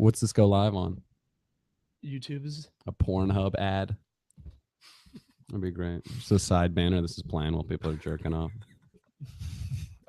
What's this go live on? YouTube's. A Pornhub ad. That'd be great. Just a side banner. This is playing while people are jerking off.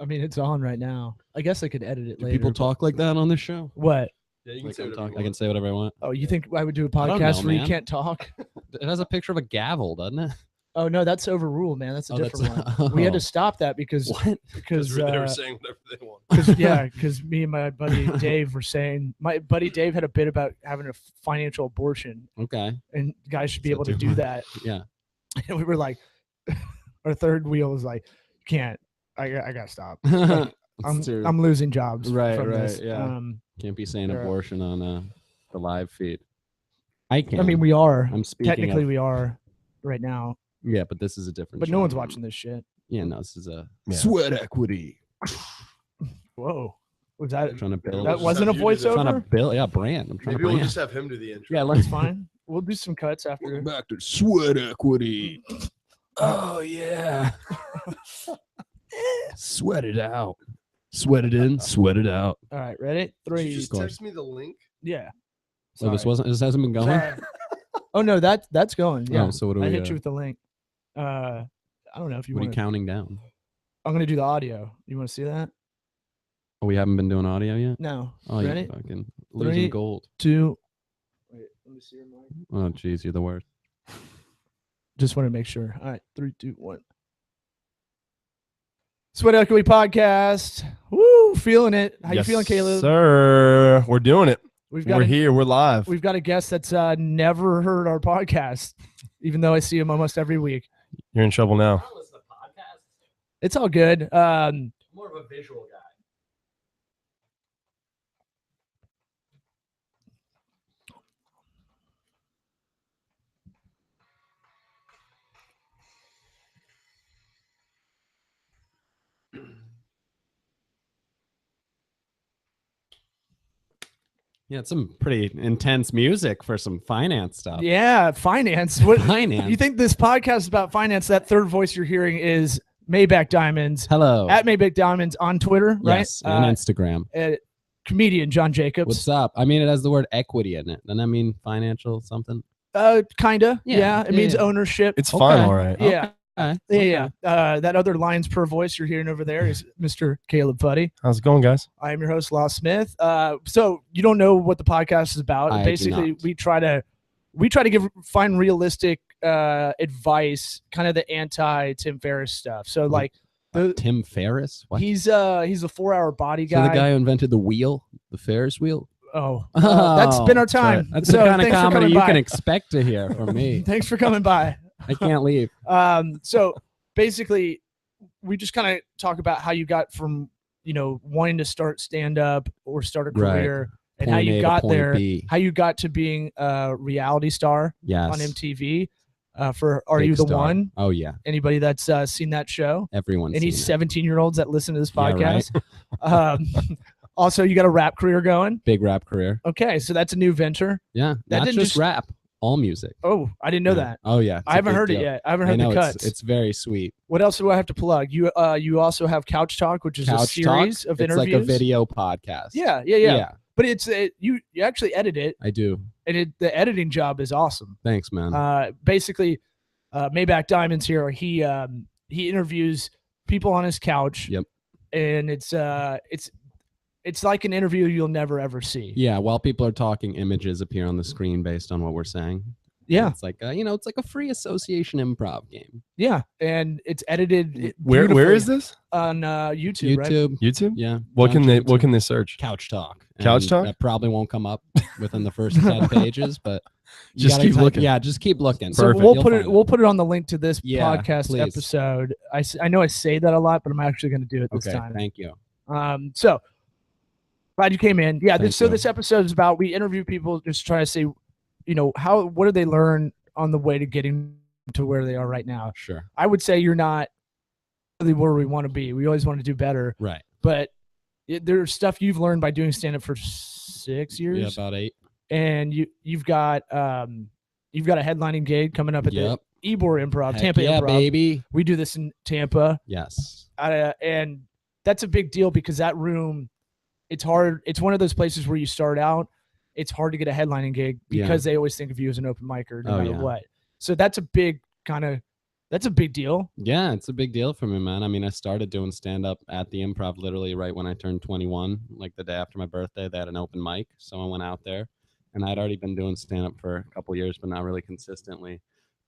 I mean, it's on right now. I guess I could edit it Do later. people talk like that on this show? What? Yeah, you can Like say whatever you I can say whatever I want. Oh, you think I would do a I don't podcast know, where you man. can't talk? It has a picture of a gavel, doesn't it? Oh no, that's overruled, man. That's a Oh, different that's- one. We had oh. to stop that because What? because they were saying whatever they want. because me and my buddy Dave were saying my buddy Dave had a bit about having a financial abortion Okay. and guys should be So able to too do much. that. Yeah. And we were like, our third wheel was like, can't. I gotta stop. I'm losing jobs. Right, from right, this. yeah. Can't be saying There- abortion on the live feed. I can. I mean, we are I'm speaking technically of- we are right now, Yeah, but this is a different. but show. no one's watching this shit. Yeah, no, this is a Yeah. sweat equity. Whoa, was that? I'm trying to build. That just wasn't a have you do that. trying to voiceover. build. Yeah, brand. I'm trying Maybe to we'll brand. just have him do the intro. Yeah, That's let's fine. We'll do some cuts after. Welcome back to sweat equity. Oh yeah. Sweat it out. Sweat it in. Sweat it out. All right, ready? Did Three. you just Go on. text me the link? Yeah. So this Sorry. wasn't. This hasn't been going. Sorry. Oh no, that's going. Yeah. Oh, so what do I we? hit you with the link. I don't know if you What are want. you counting down? I'm gonna do the audio. You want to see that? Oh, we haven't been doing audio yet. No. Oh, you Ready? fucking losing Three. gold. 2. Wait, let me see your mic. Oh, geez, you're the worst. Just want to make sure. All right, 3, 2, 1. Sweat Equity Podcast. Woo, feeling it. How you feeling, Caleb? Sir, we're doing it. We're Here. We're live. We've got a guest that's never heard our podcast, even though I see him almost every week. You're in trouble now. It's all good. More of a visual guy. Yeah, it's some pretty intense music for some finance stuff. Yeah, finance. What Finance. you think this podcast is about? Finance. That third voice you're hearing is Maybach Diamonds Hello. at Maybach Diamonds on Twitter, right? Yes, and Instagram. Comedian John Jacobs. What's up? I mean, it has the word equity in it. Doesn't that mean financial something? Kinda. Yeah, Yeah. It means yeah. ownership. It's Okay. fun, all right. Yeah. Okay. Yeah. That other lines per voice you're hearing over there is Mr. Caleb Putty. How's it going, guys? I am your host, Law Smith. So you don't know what the podcast is about. I do Basically, not. we try to find realistic advice, kind of the anti Tim Ferriss stuff. So like Tim Ferriss? What? he's a 4-hour body So guy. the guy who invented the wheel, the Ferris wheel? Oh, that's been our time. That's So the kind of thanks for comedy coming you by. can expect to hear from me. Thanks for coming by. I can't leave. So basically, we just kind of talk about how you got from wanting to start stand up or start a Right. career, and how Point A you to got point there, B. how you got to being a reality star Yes. on MTV. For Are Big You the star. One? Oh, yeah. Anybody that's seen that show? Everyone's Any seen it. 17-year-olds that listen to this Yeah, right. podcast? Also, you got a rap career going. Big rap career. Okay, so that's a new venture. Yeah. That Not didn't just just- rap. All music. Oh, I didn't know Yeah. that. Oh, yeah. It's I a haven't big heard it deal. yet. I haven't I heard know, the cuts. It's very sweet. What else do I have to plug? You also have Couch Talk, which is a Couch Talk. series of It's interviews. like a video podcast. Yeah. But you actually edit it, I do. and the editing job is awesome. Thanks, man. Basically, Maybach Diamonds here. He interviews people on his couch. Yep. And it's like an interview you'll never ever see. Yeah, while people are talking, images appear on the screen based on what we're saying. Yeah. It's like it's like a free association improv game. Yeah, and it's edited. Where beautifully is this? on YouTube? Right? YouTube. YouTube? Yeah. What can they YouTube. they search? Couch Talk. Couch And Talk? That probably won't come up within the first 10 pages, but you Just gotta keep looking. Yeah, just keep looking. So Perfect. we'll You'll put it. find We'll put it on the link to this Yeah, podcast please. episode. I know I say that a lot, but I'm actually going to do it this Okay, time. thank you. So glad you came in. Yeah. Thank So you. this episode is about we interview people, just trying to say, what did they learn on the way to getting to where they are right now? Sure. I would say you're not really where we want to be. We always want to do better, Right. but there's stuff you've learned by doing stand up for 6 years. Yeah, about 8. And you've got a headlining gig coming up at Yep. the Ybor Improv, Heck Tampa yeah, Improv. baby. We do this in Tampa, Yes. and that's a big deal because that room, it's hard. It's one of those places where you start out it's hard to get a headlining gig Yeah. because they always think of you as an open micer no Oh, matter yeah. what. So that's a big deal. Yeah, it's a big deal for me, man. I mean, I started doing stand up at the Improv literally right when I turned 21, like the day after my birthday. They had an open mic, so I went out there, and I'd already been doing stand up for a couple years, but not really consistently.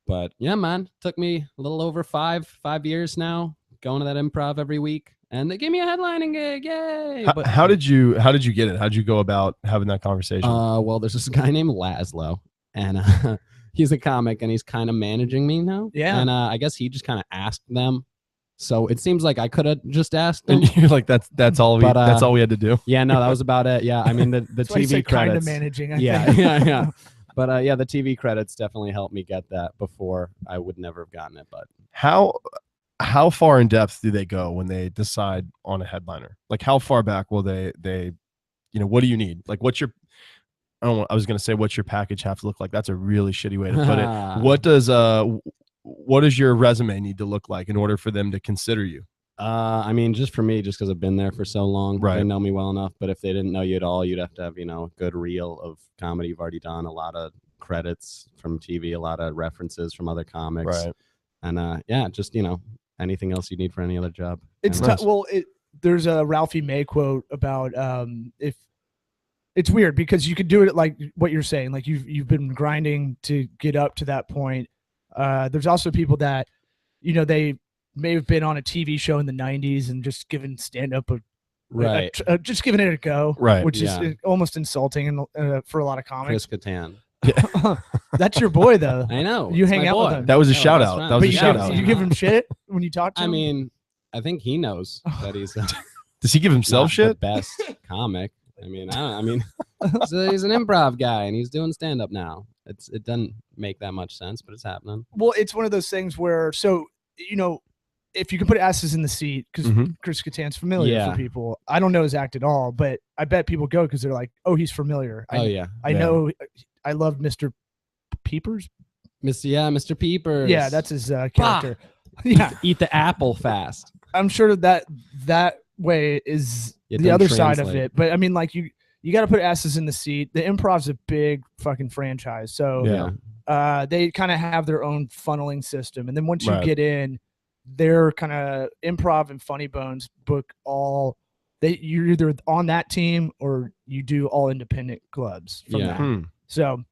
But yeah, man, took me a little over five years now going to that Improv every week, and they gave me a headlining gig. Yay! But How did you get it? How did you go about having that conversation? well, there's this guy named Laszlo, and he's a comic, and he's kind of managing me now. Yeah. And I guess he just kind of asked them. So it seems like I could have just asked them. And you're like, that's all we But, that's all we had to do. Yeah, no, that was about it. Yeah, I mean the That's why you TV say kind of credits. managing. I Yeah, think. yeah. But yeah, the TV credits definitely helped me get that. Before I would never have gotten it. But How far in depth do they go when they decide on a headliner? Like, how far back will they what do you need? Like, what's your I was going to say what's your package have to look like. That's a really shitty way to put it. What does your resume need to look like in order for them to consider you? I mean, just for me, just because I've been there for so long, Right. they know me well enough. But if they didn't know you at all, you'd have to have, a good reel of comedy you've already done, a lot of credits from TV, a lot of references from other comics. Right. And yeah, just, anything else you need for any other job. It's And- there's a Ralphie May quote about if it's weird because you could do it like what you're saying, like you've been grinding to get up to that point. There's also people that they may have been on a TV show in the 90s and just given stand up right. just giving it a go, Right. which Yeah. is almost insulting and for a lot of comics. Chris Kattan. That's your boy though. I know. You it's hang my out with boy. him. That was a Oh, shout best out. friend. That was But a you shout give, out. you give him shit when you talk to I him. mean, I think he knows that he's Does he give himself not shit? the best comic. I mean, so he's an improv guy and he's doing stand up now. It doesn't make that much sense, but it's happening. Well, it's one of those things where, if you can put asses in the seat, because Mhm. Chris Kattan's familiar Yeah. for people. I don't know his act at all, but I bet people go because they're like, "Oh, he's familiar." Oh yeah, I Yeah. know. I love Mr. Peepers. Mr. Peepers. Yeah, that's his character. Yeah, Eat the apple fast. I'm sure that way is It the doesn't other side of translate. it. But I mean, like you got to put asses in the seat. The Improv's a big fucking franchise, so Yeah. they kind of have their own funneling system, and then once you Right. get in, they're kind of Improv and Funny Bones book all. You're either on that team or you do all independent clubs from Yeah. that. Hmm. So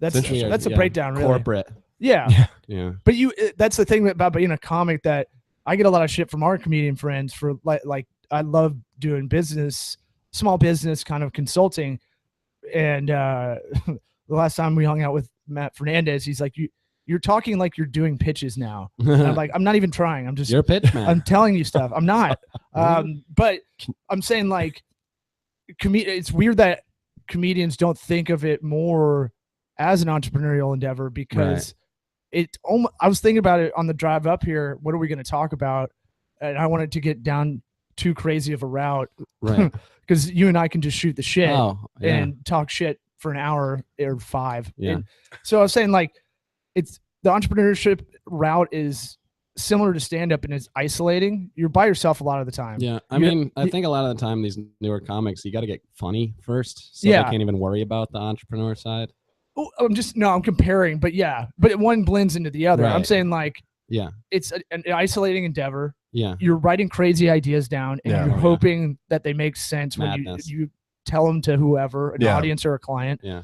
that's interesting. that's a Yeah. breakdown, really. Corporate. Yeah, Yeah. but that's the thing about being a comic that I get a lot of shit from our comedian friends for like I love doing business, small business kind of consulting, and the last time we hung out with Matt Fernandez, he's like, you're talking like you're doing pitches now. And I'm like, I'm not even trying. I'm just You're a pitch man. I'm telling you stuff. I'm not. But I'm saying like, it's weird that comedians don't think of it more as an entrepreneurial endeavor because I was thinking about it on the drive up here. What are we going to talk about? And I wanted to get down too crazy of a route Right. because you and I can just shoot the shit Oh, yeah. and talk shit for an hour or 5. Yeah. And so I was saying like, it's the entrepreneurship route is similar to stand up and it's isolating. You're by yourself a lot of the time. Yeah, I You- mean, I you- think a lot of the time these newer comics, you got to get funny first, so Yeah. they can't even worry about the entrepreneur side. Oh, I'm comparing, but yeah, but one blends into the other. I'm Right. saying like Yeah, it's an isolating endeavor. yeah, You're writing crazy ideas down and Yeah. you're Oh, yeah. hoping that they make sense Madness. when you tell them to whoever, an Yeah. audience or a client. yeah,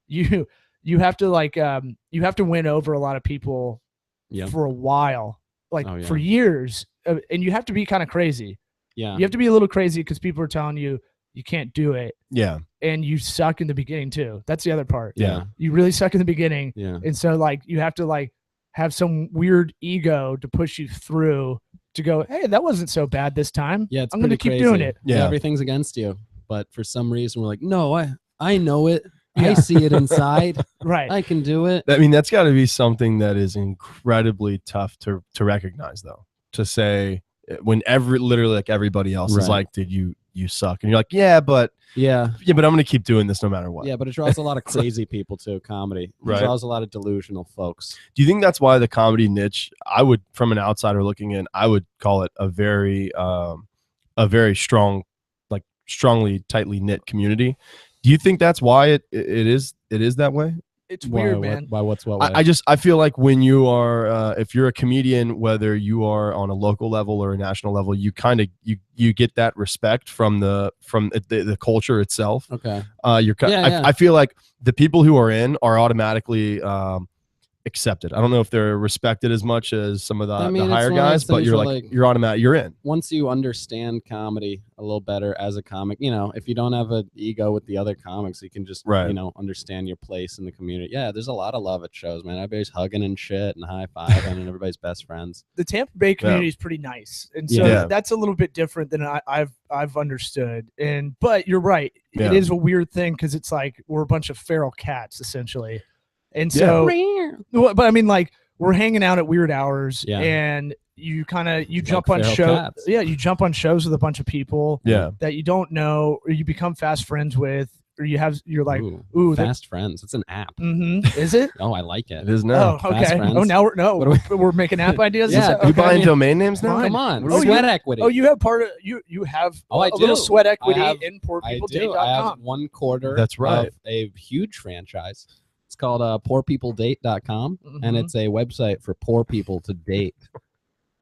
You have to like you have to win over a lot of people yeah, for a while, like Oh, yeah. for years, and you have to be kind of crazy. yeah. You have to be a little crazy because people are telling you you can't do it, Yeah. and you suck in the beginning too. That's the other part. Yeah, You really suck in the beginning, yeah, and so like you have to like have some weird ego to push you through to go, hey, that wasn't so bad this time. yeah. It's I'm gonna pretty keep doing crazy. it. Yeah. Everything's against you, but for some reason we're like, no, I know it. Yeah. I see it inside. Right. I can do it. I mean, that's got to be something that is incredibly tough to recognize, though. To say when literally like everybody else is Right. like, "Dude, you suck," and you're like, "Yeah, but Yeah, I'm gonna keep doing this no matter what." yeah, but it draws a lot of crazy people to comedy. It Right. draws a lot of delusional folks. Do you think that's why the comedy niche? I would, from an outsider looking in, I would call it a very strong, like strongly, tightly knit community. Do you think that's why it is that way? It's Why, weird, what- man. Why? What's what? Way? I feel like when you are if you're a comedian, whether you are on a local level or a national level, you kind of you get that respect from the culture itself. Okay. I feel like the people who are in are automatically accepted. I don't know if they're respected as much as some of the, I mean, the it's higher one of those guys, but things you're where, like like- you're automatic. You're in. Once you understand comedy a little better as a comic, if you don't have an ego with the other comics, you can just, Right. understand your place in the community. Yeah, there's a lot of love at shows, man. Everybody's hugging and shit and high fiving and everybody's best friends. The Tampa Bay community is pretty nice, and so Yeah. that's a little bit different than I've understood. But you're right, Yeah. it is a weird thing because it's like we're a bunch of feral cats essentially, and so. But I mean, like we're hanging out at weird hours, Yeah. and you Like jump on feral shows. cats. Yeah, you jump on shows with a bunch of people Yeah. that you don't know, or you become fast friends with, or you're like, Ooh, ooh, Fast Friends. It's an app. is it? Oh, I like it. It is now. Oh, Fast okay. Friends. Oh, now What we're making app ideas. Yeah, Okay. You buying domain names now? Fine. Come on, Oh, sweat equity. Oh, you have part of you have Oh, I a little do. sweat equity I have- in I do. I poorpeopledate.com. have 1/4. That's right. Of a huge franchise. It's called poorpeopledate.com, and Mhm. it's a website for poor people to date.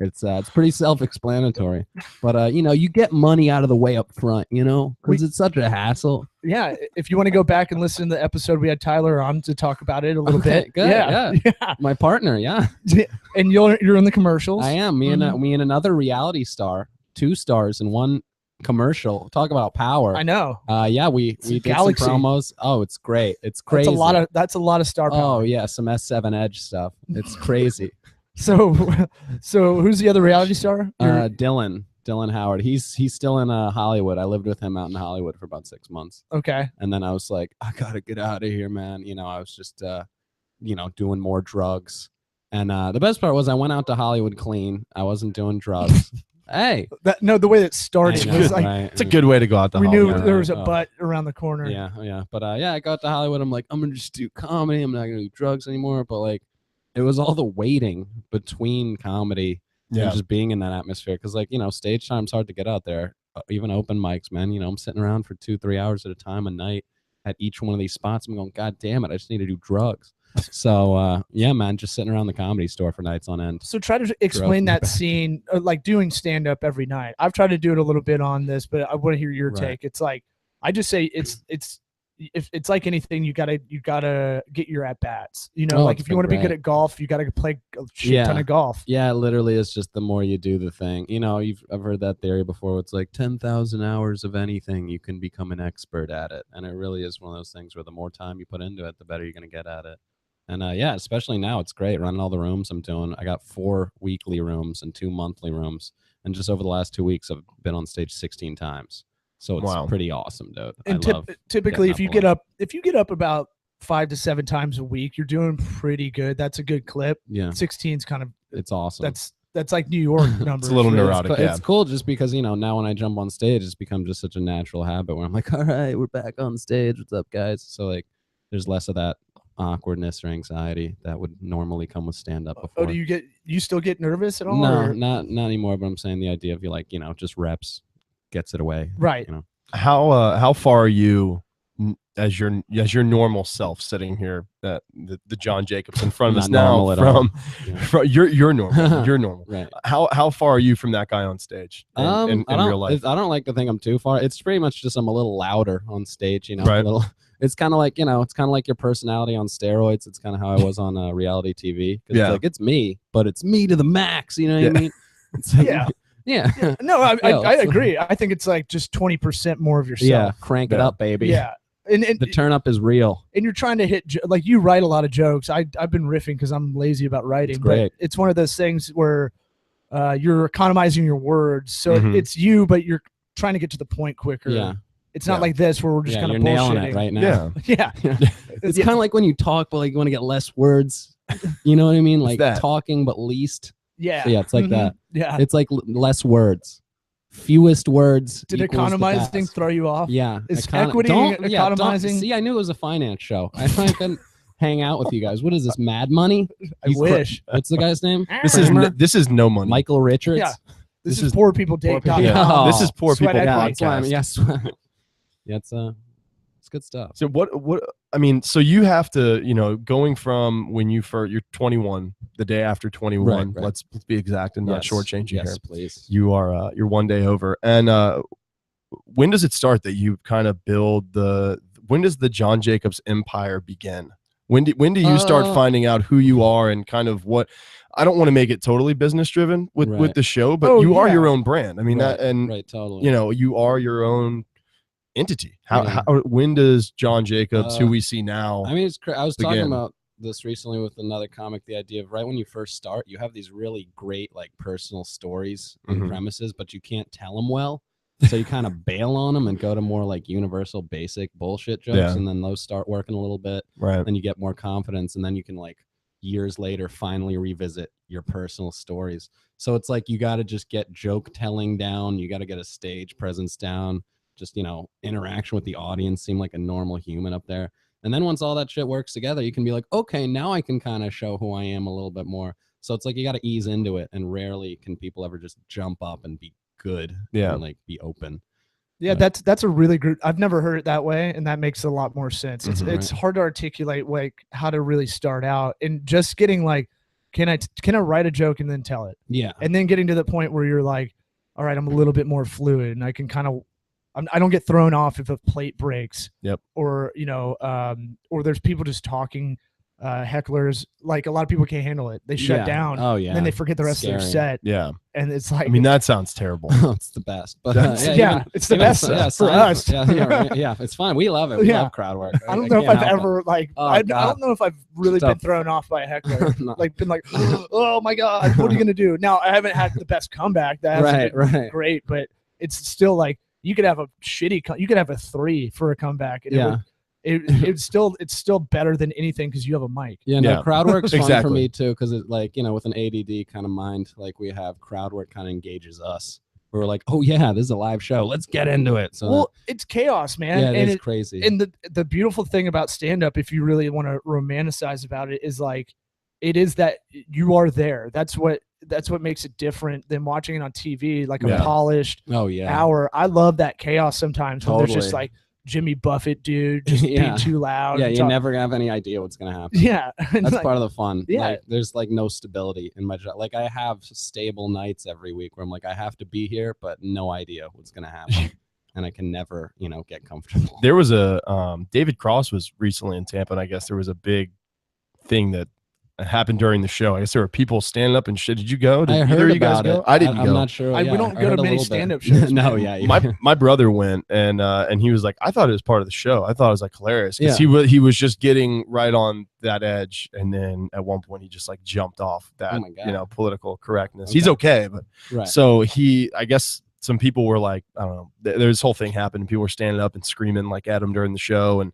It's pretty self-explanatory, but you get money out of the way up front, because it's such a hassle. Yeah, if you want to go back and listen to the episode, we had Tyler on to talk about it a little Okay, bit. good, Yeah. My partner, yeah, And you're in the commercials. I am. Me and another reality star, 2 stars in one commercial. Talk about power. I know. Yeah, we a did galaxy. some promos. Oh, it's great. It's crazy. That's a lot of star power. Oh yeah, some S7 Edge stuff. It's crazy. So who's the other reality star? Dylan Howard. He's still in Hollywood. I lived with him out in Hollywood for about 6 months, Okay. and then I was like, I gotta get out of here, man. I was just doing more drugs, and the best part was I went out to Hollywood clean. I wasn't doing drugs. Hey, The way that started I know, was like right? It's a good way to go out the we knew Hollywood. there was a Oh. butt around the corner. Yeah. But I got to Hollywood. I'm like, I'm gonna just do comedy. I'm not gonna do drugs anymore. But like, it was all the waiting between comedy Yeah. and just being in that atmosphere. Because stage time's hard to get out there. Even open mics, man. I'm sitting around for 2-3 hours at a time a night at each one of these spots. I'm going, God damn it, I just need to do drugs. So yeah, man, just sitting around the Comedy Store for nights on end. So try to explain me that back. scene, like doing stand up every night. I've tried to do it a little bit on this, but I want to hear your Right. take. It's like I just say if it's like anything, you gotta get your at bats. Oh, like it's if you been want to be good great. at golf, you gotta play a shit Yeah. ton of golf. Yeah, literally, it's just the more you do the thing. I've heard that theory before. It's like 10,000 hours of anything, you can become an expert at it. And it really is one of those things where the more time you put into it, the better you're going to get at it. And yeah, especially now, it's great running all the rooms I'm doing. I got 4 weekly rooms and 2 monthly rooms. And just over the last 2 weeks, I've been on stage 16 times. So it's Wow. pretty awesome, dude. And I love typically, getting if up you get up about 5 to 7 times a week, you're doing pretty good. That's a good clip. Yeah, 16's kind of it's awesome. that's like New York numbers. a little really. neurotic. It's, yeah. it's cool just because now when I jump on stage, it's become just such a natural habit where I'm like, all right, we're back on stage. What's up, guys? So like, there's less of that awkwardness or anxiety that would normally come with stand up before. Oh, do you still get nervous at all? No, or- not anymore. But I'm saying the idea of just reps gets it away. Right. How far are you as your normal self sitting here at the John Jacobs in front of us Not now normal at all. from you're normal. You're normal. Right. How far are you from that guy on stage in I don't, real life? I don't like to think I'm too far. It's pretty much just I'm a little louder on stage. Right. It's kind of like it's kind of like your personality on steroids. It's kind of how I was on reality TV. 'Cause Yeah. It's like it's me, but it's me to the max. You know what Yeah. I mean? It's like, Yeah. Yeah. No, I it's- agree. I think it's like just 20% more of yourself. Yeah. Crank it Yeah. up, baby. Yeah. And The turn up is real. and you're trying to hit like you write a lot of jokes. I've been riffing because I'm lazy about writing. It's great. But it's one of those things where you're economizing your words, so Mhm. it's you, but you're trying to get to the point quicker. Yeah. It's not Yeah. like this where we're just Yeah. kind You're of nailing bullshitting. it right now. Yeah. Yeah. It's Yeah. kind of like when you talk, but like you want to get less words. You know what I mean? Like that. talking, but least. Yeah. So yeah, it's like Mhm. that. Yeah. It's like less words, fewest words. Did equals the economizing best. throw you off? Yeah. Is equity economizing? See, I knew it was a finance show. I couldn't hang out with you guys. What is this, Mad Money? I You cr- wish. What's the guy's name? Kramer? This is no money. Michael Richards. Yeah. This This is is poor people date. Yeah. Oh. This is poor Sweat people equity. Yeah, that's why podcast. yes. Yeah, it's It's good stuff. So what I mean, so you have to, going from when you're 21, the day after 21, Right. let's be exact and not shortchanging here. Yes, please. You are you're one day over. And when does it start that you kind of build when does the John Jacobs empire begin? When do you start finding out who you are and kind of what? I don't want to make it totally business driven with the show, but you are your own brand. I mean, totally. You are your own entity. When does John Jacobs, who we see now, I mean, I was begin? talking about this recently with another comic, the idea of right when you first start, you have these really great like personal stories and premises, but you can't tell them well. So you kind of bail on them and go to more like universal basic bullshit jokes, and then those start working a little bit. Right. Then you get more confidence, and then you can like years later finally revisit your personal stories. So it's like you got to just get joke telling down, you got to get a stage presence down, just interaction with the audience, seem like a normal human up there. And then once all that shit works together, you can be like, okay, now I can kind of show who I am a little bit more. So it's like you got to ease into it, and rarely can people ever just jump up and be good and like be open. Yeah, that's a really good. I've never heard it that way, and that makes a lot more sense. It's hard to articulate like how to really start out, and just getting like, can I write a joke and then tell it? Yeah, and then getting to the point where you're like, all right, I'm a little bit more fluid, and I can kind of, I don't get thrown off if a plate breaks. Yep. Or or there's people just talking. Hecklers, like a lot of people can't handle it. They shut down. Oh yeah. And then they forget the rest of their set. Yeah. And it's like, I mean, that sounds terrible. It's the best. But it's the best for us. Yeah, it's fine. We love it. We love crowd work. I don't know if I've ever I don't know if I've really been thrown off by a heckler. Like been like, oh my God, what are you gonna do? Now I haven't had the best comeback. That hasn't been great, but it's still like you could have a you could have a 3 for a comeback. And it's still better than anything because you have a mic. Crowd work's fun for me too, because it like with an ADD kind of mind, like we have crowd work kind of engages us. We're like, oh yeah, this is a live show, let's get into it. So it's chaos, man. Yeah, and it's crazy. And the beautiful thing about stand-up, if you really want to romanticize about it, is like it is that you are there. That's what makes it different than watching it on TV, like a polished hour. I love that chaos sometimes when there's just like Jimmy Buffett dude just being too loud. Yeah, you never have any idea what's gonna happen. Yeah. That's like, part of the fun. Yeah. Like, there's like no stability in my job. Like I have stable nights every week where I'm like, I have to be here, but no idea what's gonna happen. And I can never, get comfortable. There was a David Cross was recently in Tampa, and I guess there was a big thing that happened during the show. I guess there were people standing up and shit. Did you go? I heard about it. I didn't go. I'm not sure. We don't go to many stand-up shows. No, my brother went, and he was like, I thought it was part of the show. I thought it was like hilarious because he was just getting right on that edge, and then at one point he just like jumped off that political correctness. He's okay, but so I guess some people were like, I don't know. There's this whole thing happened, and people were standing up and screaming like at him during the show,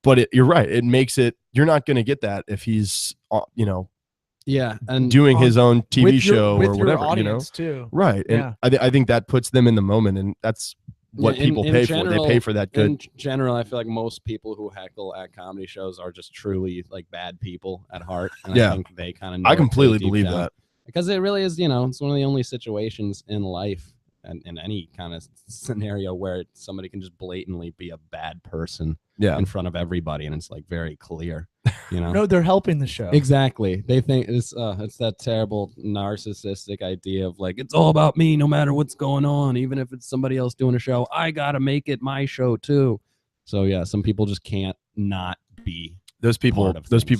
but you're right. It makes it. You're not going to get that if he's, and doing his own TV show or whatever, audience too. Right. And I think that puts them in the moment, and that's what people pay for. They pay for that good. In general, I feel like most people who heckle at comedy shows are just truly like bad people at heart. And I think they kind of. I completely believe that because it really is. It's one of the only situations in life and in any kind of scenario where somebody can just blatantly be a bad person in front of everybody, and it's like very clear. No, they're helping the show. Exactly. They think it's that terrible narcissistic idea of like, it's all about me no matter what's going on, even if it's somebody else doing a show, I gotta make it my show too. So yeah, some people just can't not be those people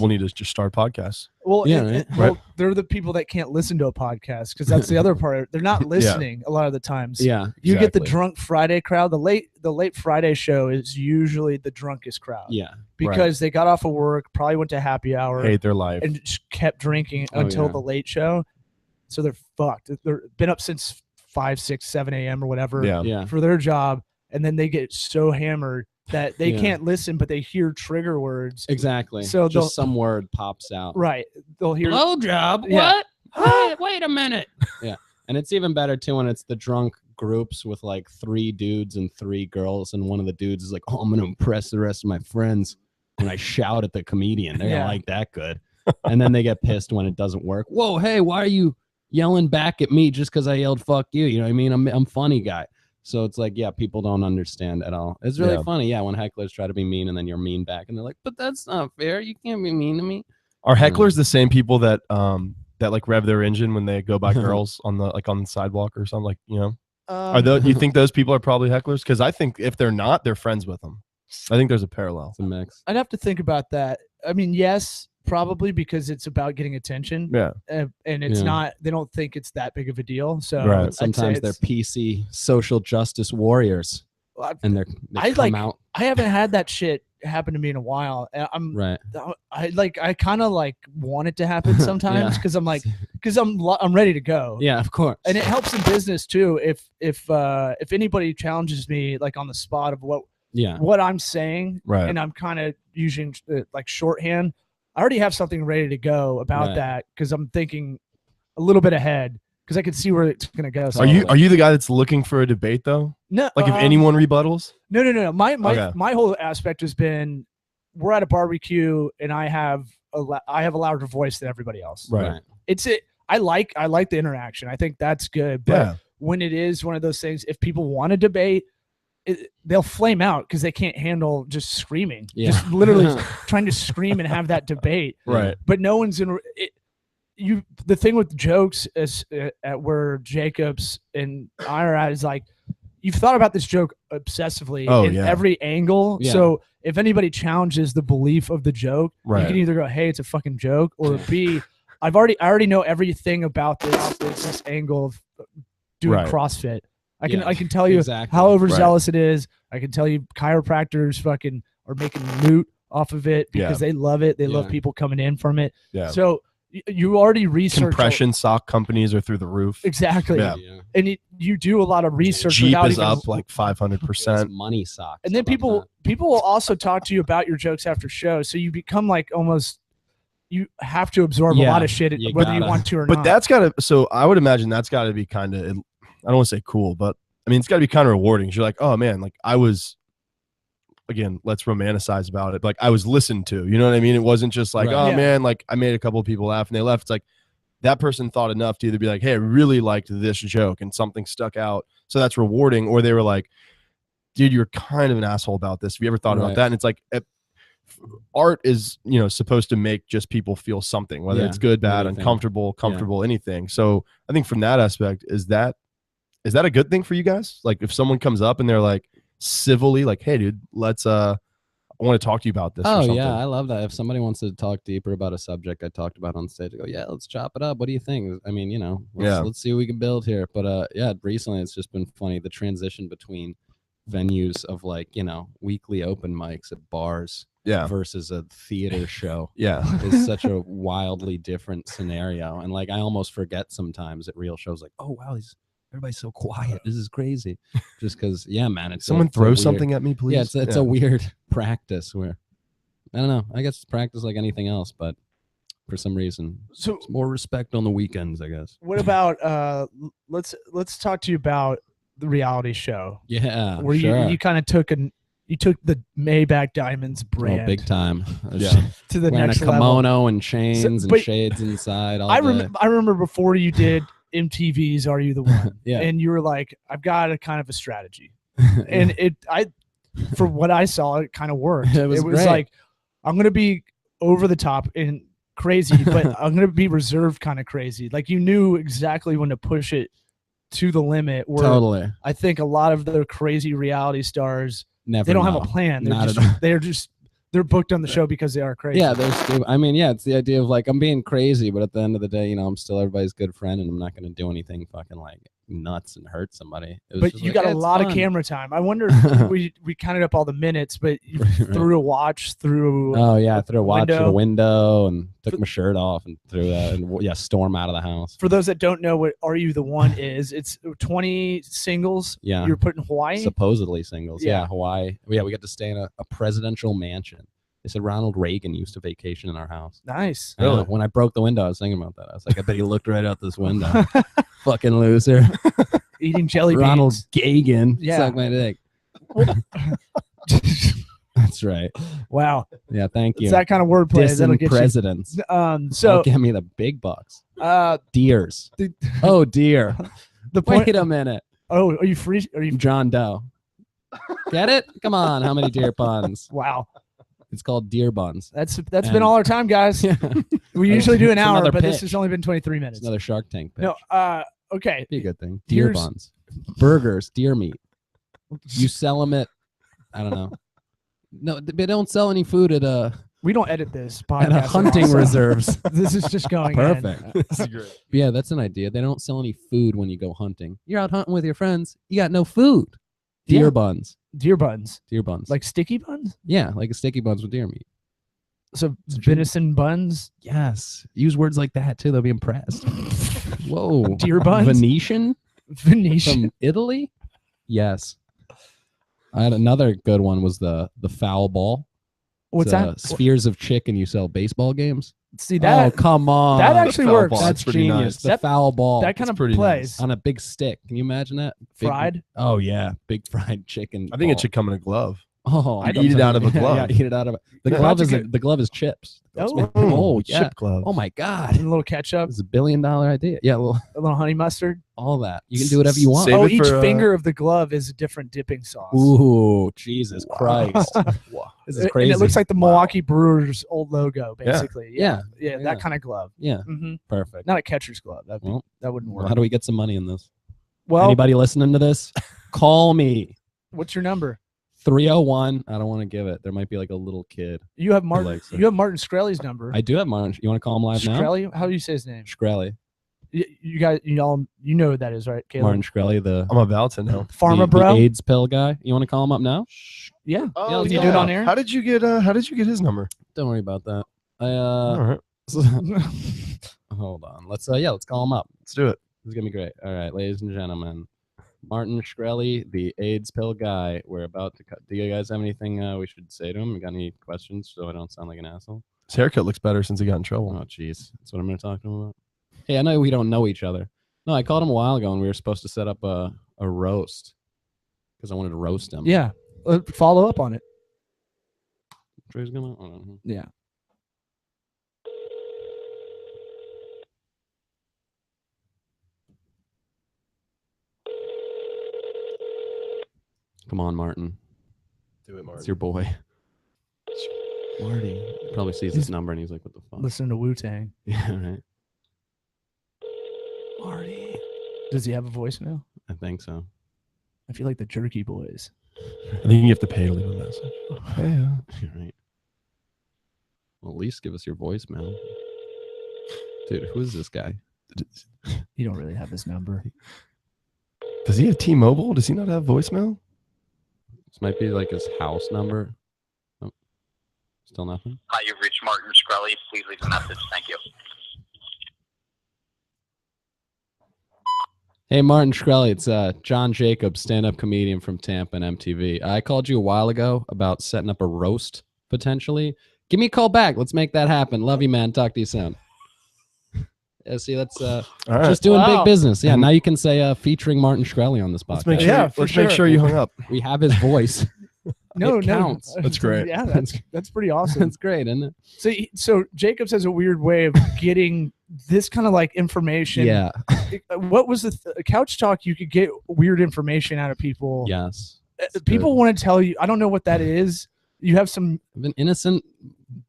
need to just start podcasts. Well, they're the people that can't listen to a podcast because that's the other part. They're not listening a lot of the times. Yeah, you get the drunk Friday crowd. The late Friday show is usually the drunkest crowd. Yeah, because they got off of work, probably went to happy hour, hate their life, and just kept drinking until the late show. So they're fucked. They're been up since 5, 6, 7 a.m. or whatever for their job, and then they get so hammered that they can't listen, but they hear trigger words. Exactly. So just some word pops out. Right. They'll hear blowjob. Yeah. What? Wait a minute. Yeah. And it's even better too when it's the drunk groups with like 3 dudes and 3 girls, and one of the dudes is like, "Oh, I'm gonna impress the rest of my friends," and I shout at the comedian. They're gonna like that good. And then they get pissed when it doesn't work. Whoa, hey, why are you yelling back at me just because I yelled "fuck you"? You know what I mean? I'm funny guy. So it's like, yeah, people don't understand at all. It's really Yeah. funny, yeah, when hecklers try to be mean and then you're mean back, and they're like, "But that's not fair. You can't be mean to me." Are Yeah. hecklers the same people that that like rev their engine when they go by girls on the sidewalk or something, like, you know? Are those, you think those people are probably hecklers? Because I think if they're not, they're friends with them. I think there's a parallel. It's a mix. I'd have to think about that. I mean, yes, probably because it's about getting attention, Yeah. and it's Yeah. not. They don't think it's that big of a deal. So Right. I'd say Sometimes they're it's- PC social justice warriors, I- and they I come like- out I haven't had that shit happen to me in a while. I'm right. I kind of like want it to happen sometimes because I'm like I'm ready to go. Yeah, of course. And it helps in business too. If anybody challenges me like on the spot of what I'm saying, Right. and I'm kind of using like shorthand, I already have something ready to go about Right. that because I'm thinking a little bit ahead because I can see where it's gonna go. So Are you the guy that's looking for a debate though? no, Like if anyone rebuttals? no. Okay. My whole aspect has been we're at a barbecue and I have a louder voice than everybody else. Right. I like the interaction. I think that's good. But Yeah. when it is one of those things, if people want to debate, they'll flame out because they can't handle just screaming, Yeah. just literally trying to scream and have that debate. Right. But no one's in it. The thing with jokes is at where Jacobs and I are at is like you've thought about this joke obsessively in yeah. every angle. Yeah. So if anybody challenges the belief of the joke, Right. you can either go, "Hey, it's a fucking joke," or B, I already know everything about this angle of doing Right. CrossFit. I Yeah, can tell you exactly. how overzealous it is. I can tell you chiropractors fucking are making loot off of it because they love it. They love Yeah. people coming in from it. Yeah. So you already research Compression sock companies are through the roof. exactly, Yeah. and you do a lot of research. Jeep without is even, up like 500%. It's money socks. and then How about people will also talk to you about your jokes after show. So you become like almost you have to absorb a Yeah, lot of shit you whether you gotta. want to or But not. that's got to, so I would imagine that's got to be kind of, I don't want to say cool, but I mean, it's got to be kind of rewarding. 'Cause you're like, oh man, like I was, again, let's romanticize about it. Like I was listened to, you know what I mean? It wasn't just like, Right. oh Yeah. man, like I made a couple of people laugh and they left. It's like that person thought enough to either be like, hey, I really liked this joke and something stuck out. So that's rewarding. Or they were like, dude, you're kind of an asshole about this. Have you ever thought about Right. that? And it's like, art is, supposed to make just people feel something, whether Yeah, it's good, bad, anything. uncomfortable, comfortable, anything. So I think from that aspect, is that a good thing for you guys? Like if someone comes up and they're like civilly like, hey dude, let's I want to talk to you about this. or Oh something. yeah, I love that. If somebody wants to talk deeper about a subject I talked about on stage, I go, yeah, let's chop it up. What do you think? I mean, let's see what we can build here. But yeah, recently it's just been funny, the transition between venues of like, weekly open mics at bars Yeah. versus a theater show Yeah. is such a wildly different scenario. And like I almost forget sometimes at real shows, like, oh wow, everybody's so quiet. This is crazy. Just because, yeah, man, it's Someone it's a throw weird- something at me, please. Yeah, it's a weird practice where I don't know. I guess it's practice like anything else, but for some reason, so it's more respect on the weekends, I guess. what about let's talk to you about the reality show Yeah, where sure. you kind of took the Maybach Diamonds brand Oh, big time. Yeah. to the Wearing a next level. kimono and chains and but- shades inside all I day. remember before you did MTV's Are You the One? Yeah. And you were like, I've got a kind of a strategy. And for what I saw, it kind of worked. It was great. like, I'm going to be over the top and crazy, but I'm going to be reserved kind of crazy. Like you knew exactly when to push it to the limit where Totally. I think a lot of the crazy reality stars, Never they don't know. have a plan. Not at all. They're booked on the show because they are crazy. Yeah, they're stupid. I mean, yeah, it's the idea of like I'm being crazy, but at the end of the day, I'm still everybody's good friend, and I'm not going to do anything fucking like nuts and hurt somebody. It was But just you like, got "Hey, a it's lot of fun." camera time. I wonder if we counted up all the minutes, but you Right. threw a watch through. Oh yeah, I threw a watch at a window. window and took my shirt off and threw that, and yeah, storm out of the house. For those that don't know what Are You the One is, it's 20 singles. Yeah. You're put in Hawaii. Supposedly singles. Yeah. Yeah, Hawaii. Yeah, we got to stay in a presidential mansion. They said Ronald Reagan used to vacation in our house. Nice. I know. When I broke the window, I was thinking about that. I was like, I bet he looked right out this window. Fucking loser. Eating jelly beans. Ronald Gagan. Yeah. Suck my dick. That's right. Wow. Yeah, thank you. It's that kind of wordplay that'll Dissing get presidents. you. Don't So give me the big bucks. uh, Deers. the, Oh dear. the point Wait a minute. Oh, are you free? Are you? John Doe. Get it? Come on. How many deer buns? Wow. It's called deer buns. That's been And- all our time, guys. Yeah. We usually do an It's hour, another but this pitch. has only been 23 It's minutes. another Shark Tank pitch. No. Okay. Be a good thing. Deer Here's- buns. Burgers, deer meat. You sell them at, I don't know. No, they don't sell any food at We don't edit this podcast. a hunting so reserves. This is just going in. Perfect. This is great. Yeah, that's an idea. They don't sell any food when you go hunting. You're out hunting with your friends. You got no food. Deer Yeah. buns. Deer buns, Deer buns. like sticky buns. yeah, like a sticky buns with deer meat. So It's true. venison buns, Yes. Use words like that too. They'll be impressed. Whoa. Deer buns? Venetian Venetian. from Italy? Yes. I had another good one was the foul ball. What's It's, that? Spheres of chicken you sell baseball games. See that? Oh, come on. that actually foul works. ball. That's That's pretty genius. nice. The That- foul ball. that kind of pretty plays. on a big stick. Can you imagine that? Big- Fried. Oh yeah, big fried chicken. I think it ball. should come in a glove. Oh, You eat it out of a glove. Yeah, eat it out of a. The Yeah. glove About is to the glove is chips. Oh. Oh, yeah. Chip glove. Oh my god, And a little ketchup, it's $1 billion idea. Yeah, well, a little honey mustard. all that you can do whatever you want. Save Oh, it each for, finger of the glove is a different dipping sauce. Ooh, Jesus Wow. Christ, this is And crazy. it looks like the Wow. Milwaukee Brewers old logo, basically. Yeah. Yeah, Yeah. that kind of glove. yeah, hmm perfect. Not a catcher's glove. Well, That wouldn't work. how do we get some money in this? Well, Anybody listening to this? Call me. what's your number? 301. I don't want to give it. There might be like a little kid. You have Martin. likes it. You have Martin Shkreli's number. I do have Martin. You want to call him live now? Shkreli? How do you say his name? Shkreli. You guys, you all, you know who that is, right? Caleb? Martin Shkreli, the I'm about to know. Pharma the bro. AIDS pill guy. You want to call him up now? Yeah. Oh, Can you do it on air? How did you get his number? Don't worry about that. All right, Hold on. Let's call him up. let's do it. This is gonna be great. All right, ladies and gentlemen, Martin Shkreli, the AIDS pill guy. We're about to cut. Do you guys have anything we should say to him? You got any questions so I don't sound like an asshole? His haircut looks better since he got in trouble. Oh, jeez, that's what I'm gonna talk to him about. Hey, I know we don't know each other. No, I called him a while ago, and we were supposed to set up a roast because I wanted to roast him. Yeah. Follow up on it. Trey's gonna. Hold on. Yeah. Come on, Martin. Do it, It's your boy. Marty probably sees He's- this number and he's like, "What the fuck?" Listen to Wu Tang. Yeah, right. Marty. Does he have a voicemail? I think so. I feel like the Jerky Boys. I think you have to pay to leave a message. Yeah. You're right. Well, at least give us your voicemail. Dude, who is this guy? You don't really have his number. Does he have T-Mobile? Does he not have voicemail? This might be like his house number. Oh, still nothing? Hi, you've reached Martin Shkreli. Please leave a message. Thank you. Hey, Martin Shkreli, it's John Jacobs, stand-up comedian from Tampa and MTV. I called you a while ago about setting up a roast, potentially. Give me a call back. Let's make that happen. Love you, man. Talk to you soon. Yeah, see, that's All right. just doing Wow. big business. Yeah, And- now you can say featuring Martin Shkreli on this Let's podcast. make sure. Yeah, for let's make sure. sure you hung up. We have his voice. No, It no. counts. That's great. Yeah, that's pretty awesome. That's great, isn't it? So Jacobs has a weird way of getting this kind of like information. Yeah. What was the Couch Talk? You could get weird information out of people. Yes. People want to tell you. I don't know what that is. You have some. I have an innocent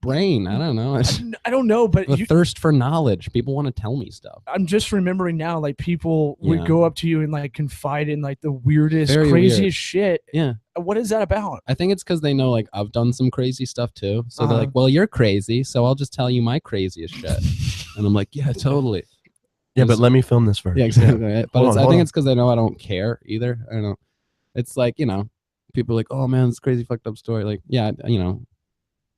brain. I don't know. It's I don't know, but a you, thirst for knowledge. People want to tell me stuff. I'm just remembering now. Like people Yeah. would go up to you and like confide in like the weirdest, Very craziest weird. shit. Yeah. What is that about? I think it's because they know like I've done some crazy stuff too. So they're Uh-huh. like, well, you're crazy. So I'll just tell you my craziest shit. And I'm like, yeah, totally. Yeah, but let me film this first. Yeah, exactly. right. But Hold it's, on, I hold think on. it's because they know I don't care either. I don't know. It's like, people are like, oh man, this crazy fucked up story. Like, yeah,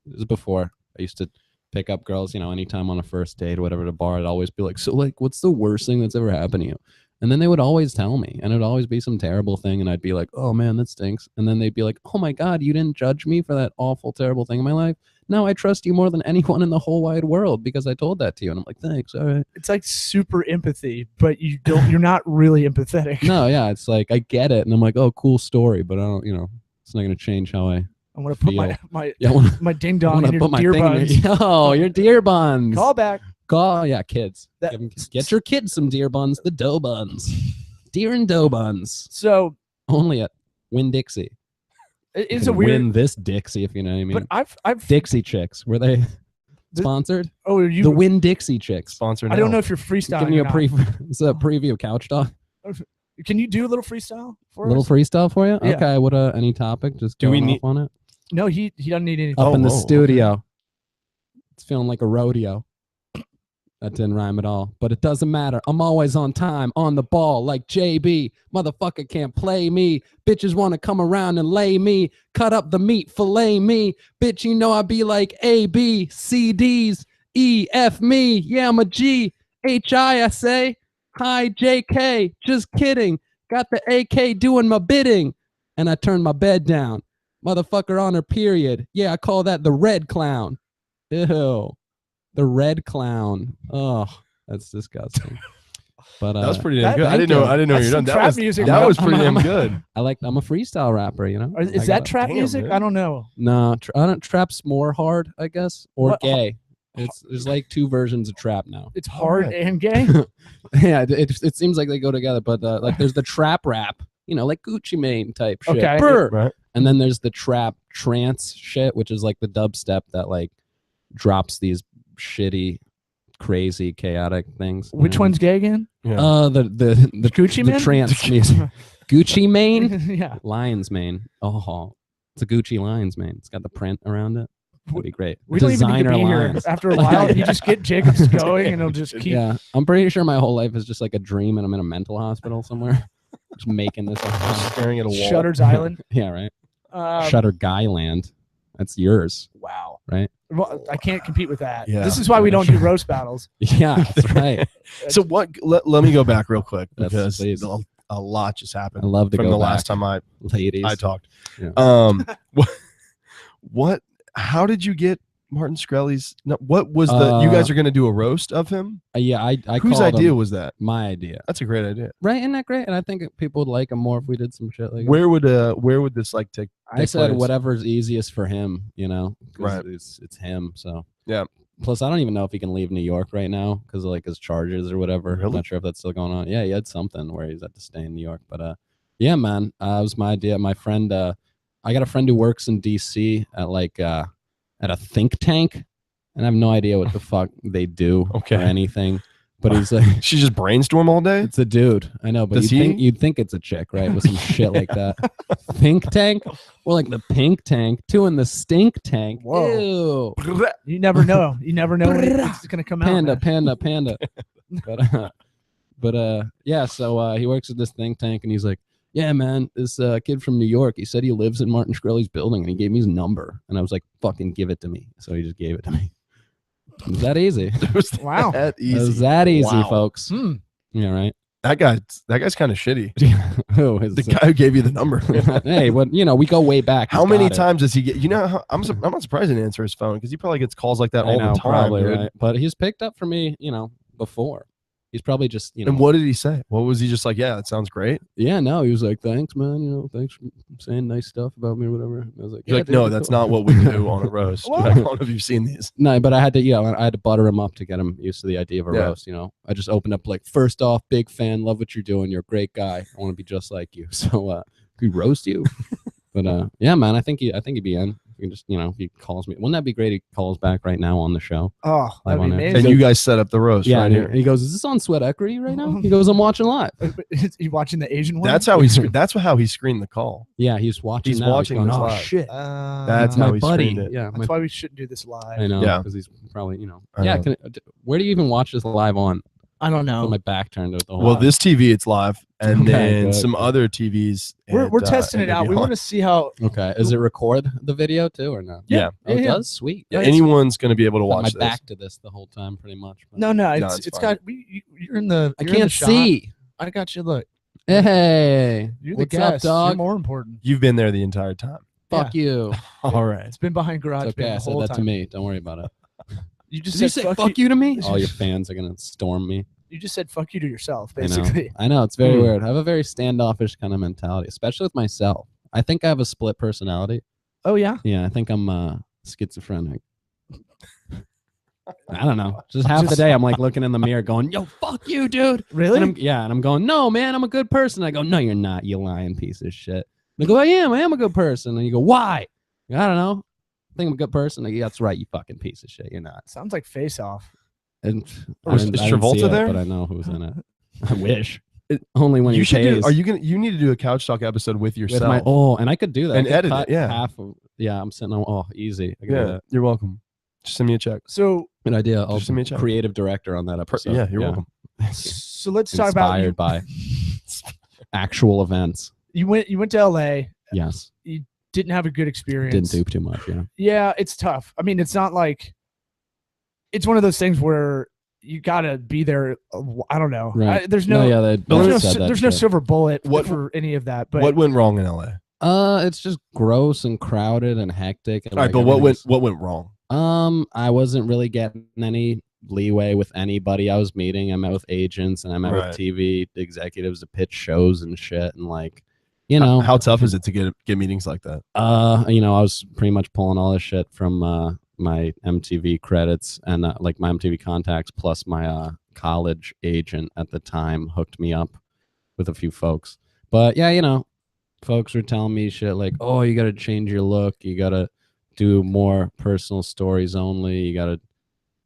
it was before. I used to pick up girls, anytime on a first date or whatever at a bar, I'd always be like, so like, what's the worst thing that's ever happened to you? And then they would always tell me, and it'd always be some terrible thing. And I'd be like, oh man, that stinks. And then they'd be like, oh my God, you didn't judge me for that awful, terrible thing in my life. Now I trust you more than anyone in the whole wide world because I told that to you. And I'm like, thanks. All right. It's like super empathy, but you don't. You're not really empathetic. No, yeah, it's like I get it, and I'm like, oh, cool story, but I don't, it's not gonna change how I. I want to put Feel. my Yeah, I want my ding to dong in your put my deer thing buns. in your, oh, your deer buns. Call back. Call, yeah, kids. That- Get your kids some deer buns, the dough buns. Deer and dough buns. So Only at Winn-Dixie. it's You a can weird. Win this Dixie, if you know what I mean. But I've Dixie Chicks. Were they The- sponsored? oh you. The Winn-Dixie Chicks. Sponsor. I don't now. know if you're freestyling. Giving you or a not. it's a preview of Couch Dog. Can you do a little freestyle for A little us? freestyle for you? Yeah. Okay, what any topic? Just Do we going need- off on it? No, he doesn't need anything. Up Oh, in the whoa, okay. studio. It's feeling like a rodeo. That didn't rhyme at all, but it doesn't matter. I'm always on time, on the ball, like JB. Motherfucker can't play me. Bitches want to come around and lay me. Cut up the meat, fillet me. Bitch, you know I be like A, B, C, D's, E, F, me. Yeah, I'm a G. H, I say. Hi, JK. Just kidding. Got the AK doing my bidding. And I turned my bed down. Motherfucker on her period. Yeah, I call that the red clown. Ew. The red clown. Oh, that's disgusting. But That was pretty That- damn good. I thank didn't know. you. I didn't know That's you were done. some That trap was music, that bro. was pretty damn I'm- good. I'm a freestyle rapper, you know. Is I that gotta- trap Damn, music? dude. I don't know. No, I don't. Trap's more hard, I guess, or What- gay. There's like two versions of trap now. It's hard Alright. and gay. Yeah, it seems like they go together. But like, there's the trap rap, you know, like Gucci Mane type shit. Okay. Brr. Right. And then there's the trap trance shit, which is like the dubstep that like drops these shitty, crazy, chaotic things. Which one's gay again? Yeah. The Gucci the Mane? trance music. Gucci Mane, Yeah. Lions Mane. Oh, it's a Gucci Lions Mane. It's got the print around it. That'd be great. We don't even need to be here. Lions. After a while, you just get Jacobs going, and he'll just keep. Yeah, I'm pretty sure my whole life is just like a dream, and I'm in a mental hospital somewhere, just making this up. Staring at a wall. Shutter's Island. Yeah, right. Um, Shutter Guyland. That's yours, Wow. right? Well, I can't compete with that. Yeah. This is why we don't do roast battles. Yeah, that's right. So what? Let me go back real quick That's- because please. a lot just happened I love to from go the back. last time I Ladies. talked. Yeah. What? How did you get Martin Shkreli's? No, what was the? You guys are going to do a roast of him? Yeah, I Whose called idea him- was that? my idea? That's a great idea. Right? Isn't that great? And I think people would like him more if we did some shit like. Where would this like take? I said place? whatever's easiest for him, you know, 'cause Right. It's him. So Yeah. Plus, I don't even know if he can leave New York right now because of like his charges or whatever. I'm Really? not sure if that's still going on. Yeah, he had something where he's had to stay in New York. But yeah, man, it was my idea. My friend, I got a friend who works in DC at like at a think tank, and I have no idea what the fuck they do Okay. or anything. But he's like, She just brainstorm all day. it's a dude. I know, but Does you'd think it's a chick, right? With some shit like that. Think tank? Well, like the pink tank, two in the stink tank. Whoa. Ew. You never know. You never know when it's going to come Panda, out. panda. But yeah. So he works at this think tank, and he's like, "Yeah, man, this kid from New York. He said he lives in Martin Shkreli's building, and he gave me his number." And I was like, "Fucking give it to me." So he just gave it to me. It was that easy. It was Wow. that It was easy. that easy, Wow. folks. Hmm. Yeah, right. That guy's kind of shitty. Who is The guy who gave you the number. hey, but you know, we go way back. How He's many got it. times does he get? You know, I'm not surprised he didn't answer his phone because he probably gets calls like that I all know, the time. probably, Dude. right? But he's picked up for me, you know, before. He's probably just, you know. And what did he say? What was he just like? Yeah, that sounds great. Yeah, no, he was like, "Thanks, man. You know, thanks for saying nice stuff about me or whatever." I was like, He's "Yeah, like, dude, no, you're that's cool." not what we do on a roast. What? I don't know if you've seen these. No, but I had to, I had to butter him up to get him used to the idea of a Yeah. roast. You know, I just opened up like, first off, big fan, love what you're doing. You're a great guy. I want to be just like you. So, we roast you. But yeah, man, I think he'd be in. You can just, you know, if he calls me. Wouldn't that be great? He calls back right now on the show. Oh, that'd be on it. And amazing. you guys set up the roast Yeah, right and here. he goes, "Is this on Sweat Equity right now?" He goes, "I'm watching live." Is he watching the Asian one? That's how how he screened the call. Yeah, he's watching. He's now. watching going, this "Oh, live." shit. That's My how he buddy. screened it. Yeah, That's why we shouldn't do this live. I know. Yeah. because he's probably, you know. I Yeah. know. Where do you even watch this live on? I don't Put know. my back turned to the whole. Well, this TV it's live, and Okay, then good. some other TVs. We're testing it out. We want to see how. Okay. Is it record the video too or no? Yeah. Oh, it Yeah. does? Sweet. Yeah, it's- anyone's going to be able to Put watch my this. back to this the whole time, pretty much. but- No, No, it's it's got. You're in the. I you're in the can't shot. see. I got you. Look, Hey, you're the what's guest. up, dog? You're more important. You've been there the entire time. Fuck you. All right. It's been behind garage. It's okay. I the said whole that time. to me. Don't worry about it. You just Did you said say fuck you to me? This All is- your fans are gonna storm me. You just said fuck you to yourself, I know. basically. I know. It's very Hmm. weird. I have a very standoffish kind of mentality, especially with myself. I think I have a split personality. Oh yeah. Yeah, I think I'm schizophrenic. I don't know. Just half the Just- day, I'm like looking in the mirror, going, "Yo, fuck you, dude." Really? And I'm going, "No, man, I'm a good person." I go, "No, you're not. You lying piece of shit." And I go, I am a good person." And you go, "Why?" I don't know. I think I'm a good person. Like, yeah, that's right, you fucking piece of shit. You're not. Sounds like Face Off. And Is Travolta see it, there? but I know who's in it. I wish. Only when You he should do. pays. Are you gonna? You need to do a couch talk episode with with yourself. my and I could do that. And I could edit it, cut yeah. half of, I'm sitting on easy. I can do Yeah, that. you're welcome. Just send me a check. So Good idea. I'll Just send me a check. creative director on that episode. Yeah, you're welcome. so let's talk about you. Inspired by actual events. You went to LA, Yes. didn't have a good experience. Didn't do too much. Yeah. Yeah, it's tough. I mean, it's not like it's one of those things where you gotta be there. I don't know. Right. There's no, yeah. there's no silver bullet What- for any of that. But What went wrong in LA? It's just gross and crowded and hectic. And All right, like, but what everything's- went wrong? I wasn't really getting any leeway with anybody I was meeting. I met with agents and I met Right. with TV executives to pitch shows and shit. And like, you know, How tough is it to get meetings like that? I was pretty much pulling all this shit from my MTV credits and like my MTV contacts, plus my college agent at the time hooked me up with a few folks. But yeah, folks were telling me shit like, "Oh, you got to change your look. You got to do more personal stories only. You got to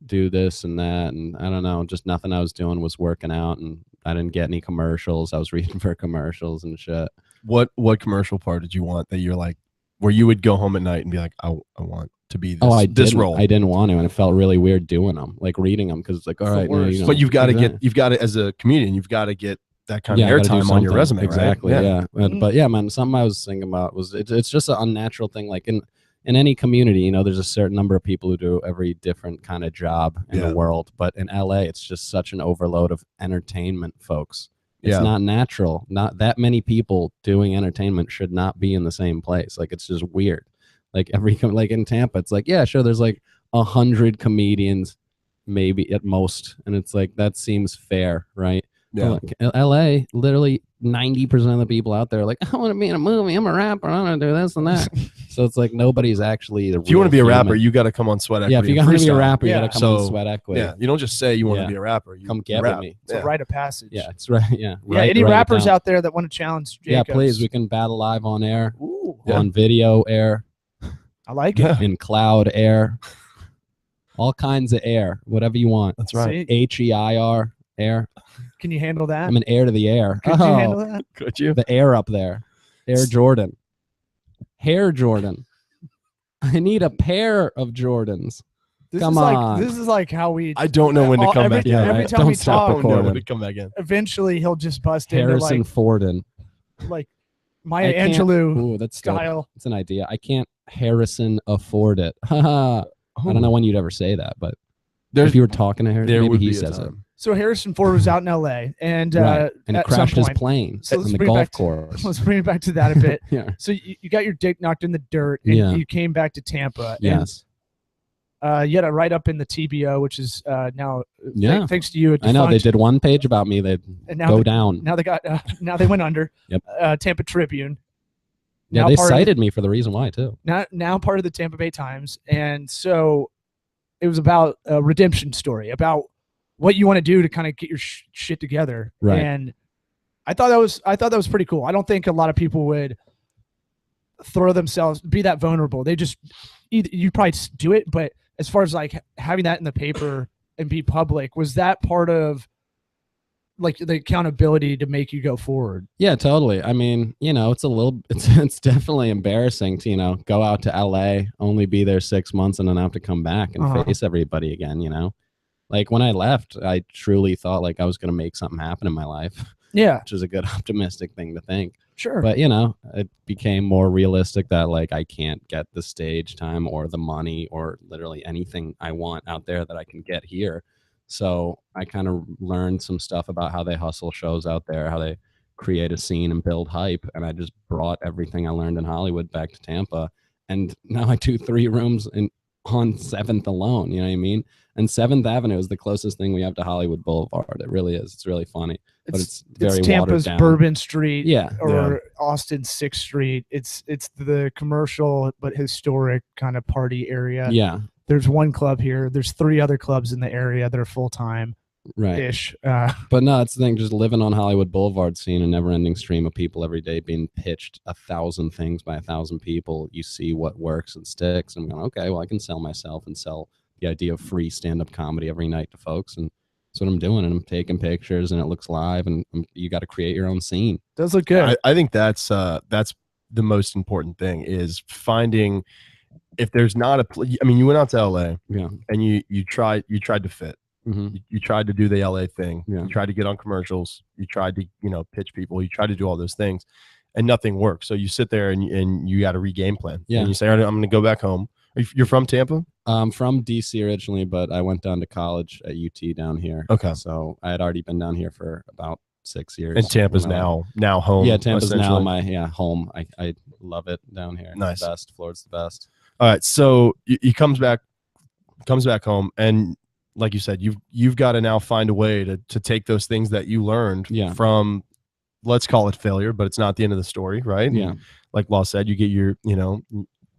do this and that." And I don't know, just nothing I was doing was working out, and I didn't get any commercials. I was reading for commercials and shit. What commercial part did you want that you're like, where you would go home at night and be like, I want to be this, I this didn't. role? I didn't want to, and it felt really weird doing them, like reading them, because it's like, all It's the right, now, worst. But you've got to exactly. you've got to, as a comedian, you've got to get that kind I of gotta do airtime on your something. resume, right? Exactly. Yeah. But yeah, man, something I was thinking about was it's just an unnatural thing. Like in any community, there's a certain number of people who do every different kind of job in Yeah. the world. But in LA, it's just such an overload of entertainment folks. It's Yeah. not natural. Not that many people doing entertainment should not be in the same place. Like, it's just weird. Like like in Tampa, it's like, yeah, sure, there's like 100 comedians, maybe at most, and it's like that seems fair, right? Yeah. Like, LA, literally 90% of the people out there are like, I want to be in a movie. I'm a rapper. I want to do this and that. So it's like nobody's actually. If you want to be a rapper, you got to come on Sweat Equity. yeah, if you and got to be a freestyle. rapper, you Yeah. got to come on So, Sweat Equity. Yeah, you don't just say you want Yeah. to be a rapper. You Come get rap. with me. It's Yeah. a rite of passage. Yeah, it's right. Yeah. Yeah. Write- Any write it rappers down. out there that want to challenge Yeah, Jacobs? please. We can battle live on air, Ooh, Yeah. on video air, I like it. Yeah, in cloud air, all kinds of air, whatever you want. that's right. See, HEIR air. can you handle that? I'm an air to the air. Could you handle that? Could you? The air up there. Air Jordan. Hair Jordan. I need a pair of Jordans. This Come is like on. this is like how we. I don't know when to all- come every, back in. every right? time Don't we stop I talk, don't know when recording. to come back in. eventually he'll just bust Harrison into Forden. like Maya I can't- Angelou Ooh, that's good. style. It's an idea. I can't Harrison afford it. Haha. I don't know when you'd ever say that, but There's if you were talking to Harrison, there maybe would he be a says it. time. So Harrison Ford was out in L.A. and Right. And he at some crashed his point- plane So on let's the bring it golf back to- course. let's bring it back to that a bit. Yeah. So you got your dick knocked in the dirt, and Yeah. you came back to Tampa. Yes. And, you had a write up in the TBO, which is now Yeah. thanks to you. a I know they defunct- did one page about me. They'd and now go they, down. now they got now they went under. Yep. Tampa Tribune. Yeah, Now they part of the- cited me for the reason why too. now part of the Tampa Bay Times, and so it was about a redemption story about what you want to do to kind of get your shit together. Right. And I thought that was pretty cool. I don't think a lot of people would throw themselves, be that vulnerable. They just either you probably just do it, but as far as like having that in the paper and be public, was that part of like the accountability to make you go forward? Yeah, totally. I mean, it's definitely embarrassing to, go out to LA, only be there 6 months and then have to come back and Uh-huh. face everybody again, Like when I left, I truly thought like I was going to make something happen in my life, Yeah, which is a good optimistic thing to think. sure. But, it became more realistic that like I can't get the stage time or the money or literally anything I want out there that I can get here. So I kind of learned some stuff about how they hustle shows out there, how they create a scene and build hype. And I just brought everything I learned in Hollywood back to Tampa. And now I do 3 rooms on 7th alone. You know what I mean? And 7th Avenue is the closest thing we have to Hollywood Boulevard. It really is. It's really funny, but it's very it's watered Tampa's down. Bourbon Street. Yeah. Or Austin 6th Street. It's the commercial but historic kind of party area. Yeah. there's one club here. There's 3 other clubs in the area that are full time Right. ish. But no, it's the thing. Just living on Hollywood Boulevard, seeing a never-ending stream of people every day being pitched 1,000 things by 1,000 people. You see what works and sticks, and I'm going, okay, well, I can sell myself and sell the idea of free stand-up comedy every night to folks, and that's what I'm doing. And I'm taking pictures, and it looks live, and you got to create your own scene. Does look good. I think that's the most important thing is finding if there's not a. I mean, you went out to LA, Yeah. and you tried to fit. Mm-hmm. You tried to do the LA thing. Yeah. You tried to get on commercials. You tried to, pitch people. You tried to do all those things, and nothing worked. So you sit there and you got a re-game plan. Yeah. And you say, all right, I'm going to go back home. You're from Tampa? I'm from DC originally, but I went down to college at UT down here. Okay. So I had already been down here for about 6 years. And Tampa's when I- now home. Yeah, Tampa's now essentially. my home. I love it down here. It's Nice. the best. Florida's the best. All right. So he comes back home, and like you said, you've got to now find a way to take those things that you learned Yeah. from, let's call it failure, but it's not the end of the story, right? Yeah. And like Law said, you get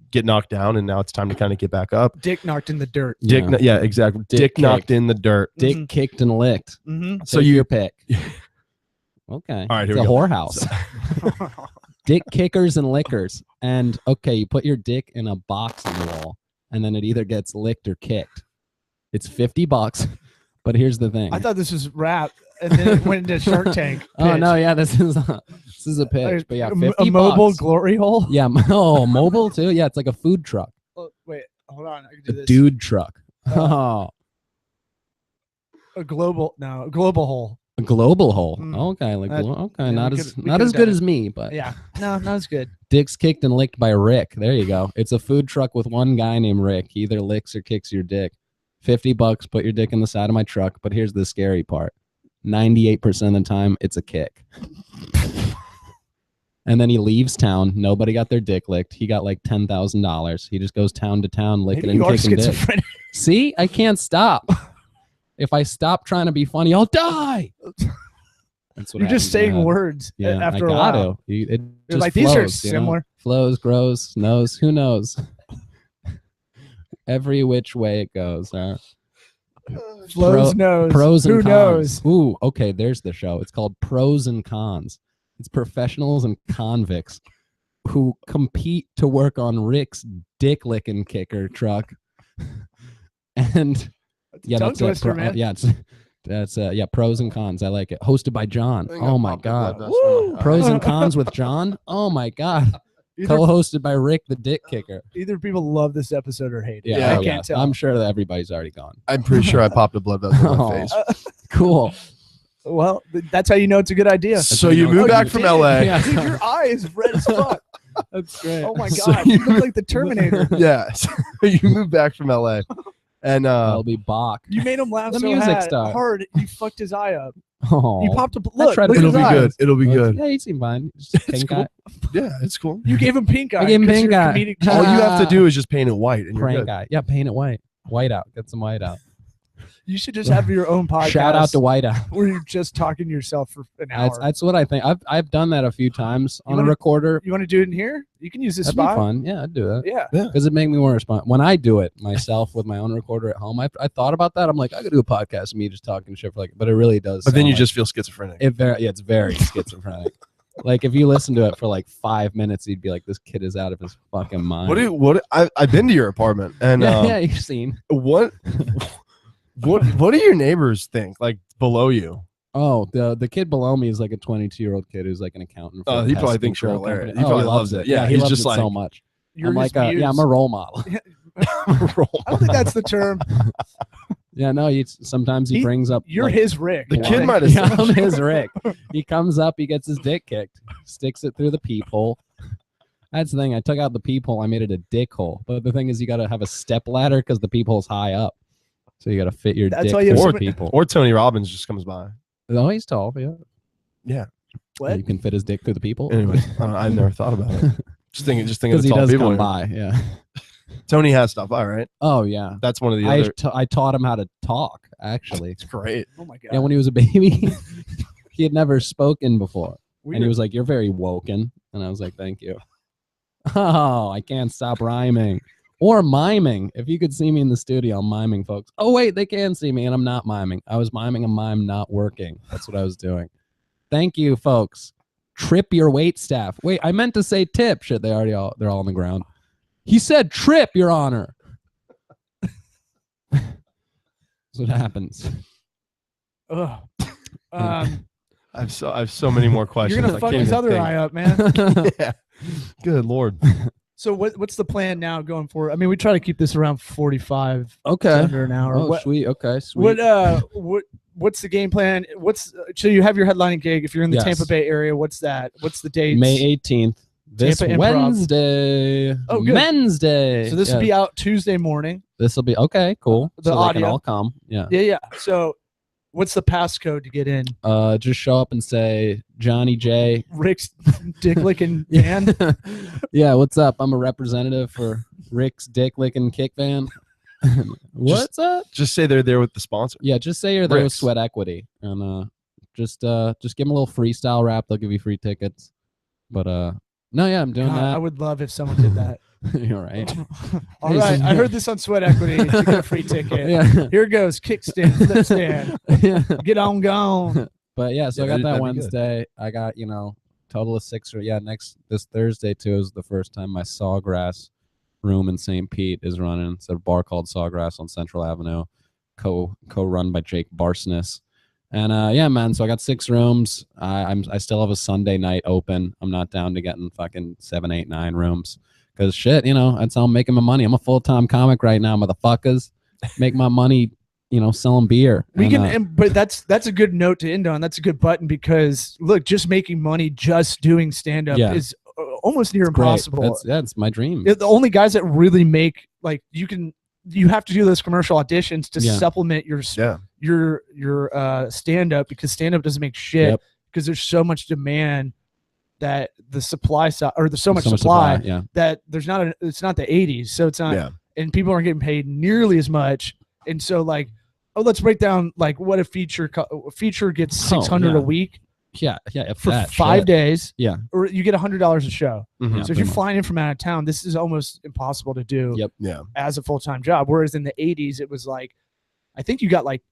get knocked down, and now it's time to kind of get back up. Dick knocked in the dirt. Dick, Yeah. yeah, exactly. Dick knocked kicked. in the dirt. Dick Mhm. kicked and licked. Mm-hmm. So Take you- your pick. Okay. All right, it's here a we go. whorehouse. Dick kickers and lickers. And okay, you put your dick in a box on the wall, and then it either gets licked or kicked. It's $50. But here's the thing. I thought this was rap, and then it went into Shark Tank. Oh pitch. no, yeah, this is a pitch. But yeah, a 50 mobile bucks. glory hole. Yeah, mobile too. Yeah, it's like a food truck, Oh, wait, hold on. I can a do this. dude truck. Uh, Oh, A global hole. a global hole. Mm. Okay, like That- okay, yeah, not we as could- we not could've as done good it. as me, but Yeah, no, not as good. Dick's kicked and licked by Rick. There you go. It's a food truck with one guy named Rick. He either licks or kicks your dick. $50. Put your dick in the side of my truck. But here's the scary part: 98% of the time, it's a kick. And then he leaves town. Nobody got their dick licked. He got like $10,000. He just goes town to town licking Maybe you and are kicking dick. schizophrenic. See, I can't stop. If I stop trying to be funny, I'll die. That's what You're just happens in my saying head. words Yeah, after I a got while. to. It You're just like, these are flows, you know? similar. Flows, grows, knows. Who knows? Every which way it goes. Flows knows. Pros and Who cons. knows? Ooh, okay. There's the show. It's called Pros and Cons. It's professionals and convicts who compete to work on Rick's dick licking kicker truck. And yeah, Tongue that's it. twister, man. Yeah, that's yeah. Pros and cons. I like it. Hosted by John. Oh my god. Woo! Pros and cons with John. Oh my god. Co-hosted by Rick the Dick Kicker. Either people love this episode or hate it. Yeah, I oh, can't yeah. tell. I'm sure that everybody's already gone. I'm pretty sure I popped a blood vessel in my Oh. face. Cool. Well, that's how you know it's a good idea. So you moved back from LA. Yeah. Dude, your eye is red as fuck. That's great. Oh my So god, you- you look like the Terminator. Yeah. So you moved back from LA. And I'll be Bach. You made him laugh The so music star. hard. You fucked his eye up. Oh. You popped a I look. tried to Look at it'll his be eyes. good. It'll be good. Yeah, he seemed fine. Just pink cool. eye. Yeah, it's cool. You gave him pink eye. I gave him 'cause pink you're a eye. comedic All genius. you have to do is just paint it white and you're Prank good. eye. Yeah, paint it white. White out. Get some white out. You should just have your own podcast. Shout out to White out. where you're just talking to yourself for an hour. That's what I think. I've done that a few times You on wanna- a recorder. You want to do it in here? You can use this That'd spot. be fun. Yeah, I'd do that. Yeah. Because it make me more respond. When I do it myself with my own recorder at home, I thought about that. I'm like, I could do a podcast of me just talking shit for like, but it really does. But then sound you like- just feel schizophrenic. it's very schizophrenic. Like if you listen to it for like 5 minutes, you'd be like, this kid is out of his fucking mind. I've been to your apartment and yeah, yeah, you've seen. what do your neighbors think like below you? Oh, the kid below me is like a 22-year-old kid who's like an accountant. for Oh, a he pest probably thinks you're control hilarious. company. He probably he loves it. Yeah, he he's loves just it so like- much. You're I'm like, his muse. I'm a role model. I don't think that's the term. Yeah, no, sometimes he He- brings up. You're like, his Rick. The I kid think. might have Yeah, said I'm his Rick. He comes up, he gets his dick kicked, sticks it through the peephole. That's the thing. I took out the peephole, I made it a dick hole. But the thing is, you got to have a step ladder because the peephole's high up. So you got to fit your That's dick why you have through so the many- peephole. or Tony Robbins just comes by. Oh, he's tall. Yeah. Yeah. What? You can fit his dick through the peephole. Anyway, I've never thought about it. Just thinking of Because the he tall does people. come by. Yeah. Tony has stuff by, right? Oh, yeah. That's one of the I, other. I taught him how to talk, actually. It's great. Oh my god. Yeah, when he was a baby, he had never spoken before. And he Weird. was like, "You're very woken." And I was like, "Thank you." Oh, I can't stop rhyming. or miming. If you could see me in the studio, I'm miming, folks. Oh wait, they can see me, and I'm not miming. I was miming a mime not working. That's what I was doing. Thank you, folks. Trip your wait staff. Wait, I meant to say tip. Shit, they're all on the ground. He said trip, Your Honor. That's what happens. Ugh. I have so many more questions. You're gonna I fuck can't his even other think. eye up, man. Yeah. Good Lord. So what's the plan now going forward? I mean, we try to keep this around 45 to Okay. under an hour. Oh, What, sweet. Okay, sweet. what's the game plan? So you have your headlining gig. If you're in the Yes. Tampa Bay area, what's that? What's the date? May 18th. This Tampa Improv. Wednesday. Oh, good. Wednesday. So this will be out Tuesday morning. This will be okay. Cool. The so they audio. can all come. Yeah. Yeah. So what's the passcode to get in? Just show up and say Johnny J. Rick's dick licking band. Yeah. What's up? I'm a representative for Rick's Dick Licking Kick Band. What's up? Just say they're there with the sponsor. Yeah. Just say you're there with Rick's. Sweat Equity, and just give them a little freestyle rap. They'll give you free tickets. But no, yeah, I'm doing God, I that. would love if someone did that. You're right. All right, I heard this on Sweat Equity. You get a free ticket. Yeah. Here goes kickstand, flip stand. Yeah. Get on gone. But yeah, so Yeah, I got that that'd be good. Wednesday. I got, total of 6 or this Thursday too is the first time my Sawgrass room in St. Pete is running. It's a bar called Sawgrass on Central Avenue, co-run by Jake Barsness. And yeah, man, so I got 6 rooms. I still have a Sunday night open. I'm not down to getting fucking 7, 8, 9 rooms. Cause shit, that's how I'm making my money. I'm a full-time comic right now, motherfuckers. Make my money, selling beer. We And, can, but that's a good note to end on. That's a good button because look, just making money, just doing stand up Yeah. is almost near great. impossible. That's my dream. The only guys that really make like you have to do those commercial auditions to Yeah. supplement your stand up because stand up doesn't make shit Yep. because there's so much demand that the supply side or there's so much supply Yeah. that it's not the 80s, so it's not Yeah. and people aren't getting paid nearly as much. And so like, let's break down like what a feature gets 600 yeah. a week Yeah. If for that 5 shit. days. Yeah. Or you get $100 a show. Mhm. Yeah. So if pretty you're much. flying in from out of town, this is almost impossible to do Yep. Yeah. as a full-time job. Whereas in the 80s, it was like, I think you got like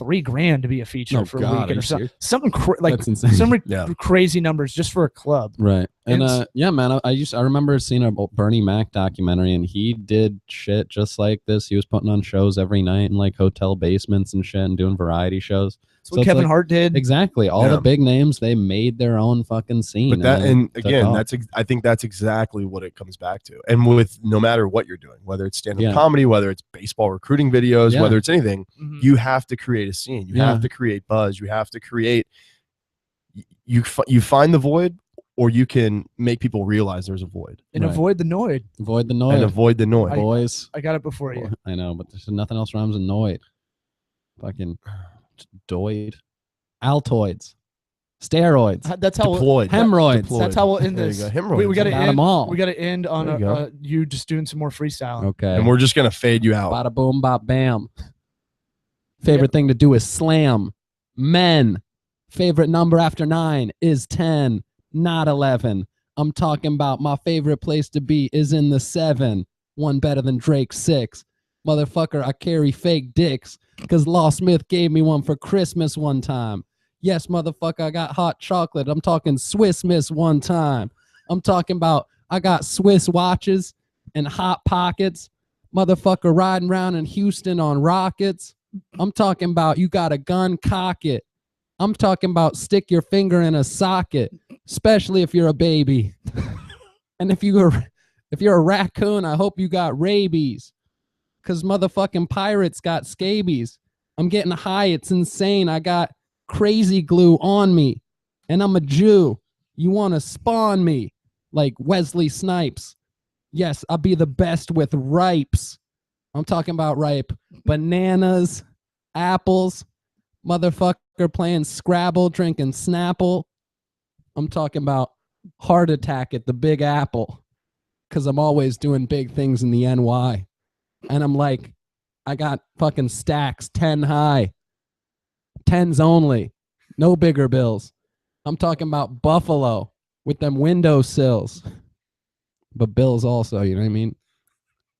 $3,000 to be a feature Oh, for God, a are weekend you or something. serious? Something like That's insane. some Yeah. crazy numbers just for a club. Right. And And yeah, man, I remember seeing a Bernie Mac documentary, and he did shit just like this. He was putting on shows every night in like hotel basements and shit and doing variety shows. That's So what it's Kevin like- Hart did. Exactly. All Yeah. the big names, they made their own fucking scene. But that, then and took again, off. I think that's exactly what it comes back to. And with no matter what you're doing, whether it's stand-up Yeah. comedy, whether it's baseball recruiting videos, Yeah. whether it's anything, Mhm. you have to create a scene. You Yeah. have to create buzz. You have to create. You find the void, or you can make people realize there's a void and Right. avoid the noise. Avoid the and noise. avoid the noise. Boys. I got it before you. I know, but there's nothing else rhymes with noid. Fucking doid. Altoids. Steroids. That's how Deployed. Hemorrhoids. Deployed. that's how we'll end There you this. go. We Hemorrhoids. got to Got end. 'em all. We got to end on There you go. you just doing some more freestyling. Okay. And we're just gonna fade you out. Bada boom, bop, bam. Favorite thing to do is slam. Men. Favorite number after 9 is 10, not 11. I'm talking about my favorite place to be is in the 7. One better than Drake's 6. Motherfucker, I carry fake dicks because Law Smith gave me one for Christmas one time. Yes, motherfucker, I got hot chocolate. I'm talking Swiss Miss one time. I'm talking about I got Swiss watches and hot pockets. Motherfucker riding around in Houston on rockets. I'm talking about you got a gun, cock it. I'm talking about stick your finger in a socket, especially if you're a baby. And if you're a raccoon, I hope you got rabies. Cause motherfucking pirates got scabies. I'm getting high, it's insane. I got crazy glue on me. And I'm a Jew. You wanna spawn me like Wesley Snipes. Yes, I'll be the best with ripes. I'm talking about ripe bananas, apples, motherfucker playing Scrabble, drinking Snapple. I'm talking about heart attack at the Big Apple because I'm always doing big things in the NY. And I'm like, I got fucking stacks 10 high, 10s only, no bigger bills. I'm talking about Buffalo with them windowsills, but bills also, you know what I mean?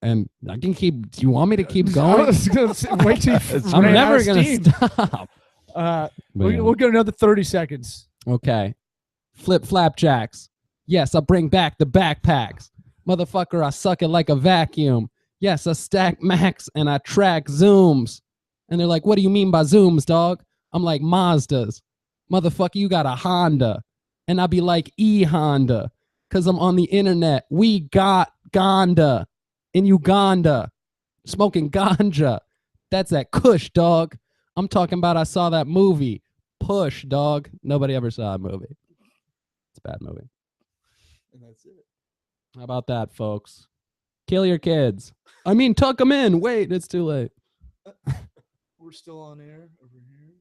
And I can keep. Do you want me to keep I going? was gonna say, wait till you I'm ran out never of gonna steam. stop. But yeah. We'll get another 30 seconds. Okay. Flip flapjacks. Yes, I bring back the backpacks. Motherfucker, I suck it like a vacuum. Yes, I stack max and I track zooms. And they're like, what do you mean by zooms, dog? I'm like, Mazdas. Motherfucker, you got a Honda. And I be like, Honda. Because I'm on the internet. We got Gonda in Uganda. Smoking ganja. That's that Kush, dog. I'm talking about I saw that movie. Push, dog. Nobody ever saw a movie. It's a bad movie. And that's it. How about that, folks? Kill your kids. I mean, tuck them in. Wait, it's too late. We're still on air over here.